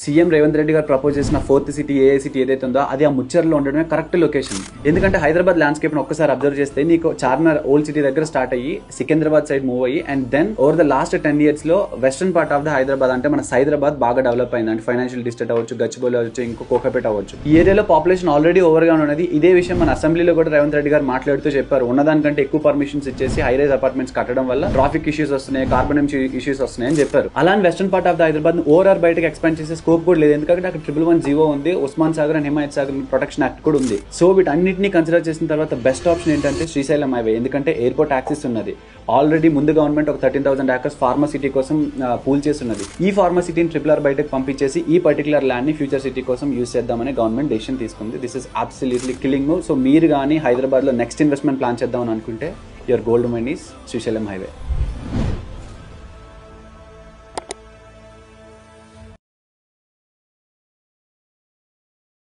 CM Revanth Reddy గారు propose చేసిన 4th city ఏఏ సిటీ ఏదైతే ఉందో అది ఆ ముచ్చర్లో ఉండడమే కరెక్ట్ లొకేషన్. ఎందుకంటే హైదరాబాద్ ల్యాండ్స్కేప్ ఒక్కసారి అబ్జర్వ్ చేస్తే నీకు చార్మినార్ ఓల్డ్ సిటీ దగ్గర స్టార్ట్ అయ్యి సికింద్రాబాద్ సైడ్ మూవ్ అయ్యి and then over the last 10 years లో western part of the Hyderabad అంటే మన సైదరాబాద్ బాగా డెవలప్ అయింది. అంటే ఫైనాన్షియల్ డిస్ట్రిక్ట్ అవ్వచ్చు, గచ్చిబౌలి అవ్వచ్చు, ఇంకో కోకాపేట అవ్వచ్చు. ఈ ఏరియాలో పాపులేషన్ ఆల్రెడీ ఓవర్ గా ఉన్నది. ఇదే విషయం మన అసెంబ్లీలో కూడా రేవంత్ రెడ్డి గారు మాట్లాడుతూ చెప్పారు. ఉన్నదానికంటే ఎక్కువ పర్మిషన్స్ ఇచ్చేసి హై రైజ్ అపార్ట్మెంట్స్ కట్టడం వల్ల ట్రాఫిక్ ఇష్యూస్ వస్తున్నాయి, కార్బన్ ఇష్యూస్ వస్తున్నాయని చెప్పారు. అలానే western part of the Hyderabad overall బయటకు ఎక్స్పాండ్ చేసే స్కోప్ కూడా లేదు. ఎందుకంటే అక్కడ 111 జీవో ఉంది, Osman Sagar and Himayat Sagar protection act కూడా ఉంది. సో వీటన్నిటిని కన్సిడర్ చేసిన తర్వాత బెస్ట్ ఆప్షన్ ఏంటంటే శ్రీశైలం హైవే. ఎందుకంటే ఎయిర్పోర్ట్ యాక్సెస్ ఉన్నది. ఆల్రెడీ ముందు గవర్నమెంట్ ఒక 13,000 acres ఫార్మా సిటీ కోసం పూల్ చేస్తున్నది. ఈ ఫార్మా సిటీని RRR బయటకు పంపించేసి ఈ పర్టికులర్ ల్యాండ్ ని ఫ్యూచర్ సిటీ కోసం యూజ్ చేద్దామని గవర్నమెంట్ డెసిషన్ తీసుకుంది. This is absolutely killing move. So మీరు కానీ హైదరాబాద్ లో నెక్స్ట్ ఇన్వెస్ట్మెంట్ ప్లాన్ చేద్దామని అనుకుంటే your gold mine is Srisailam highway.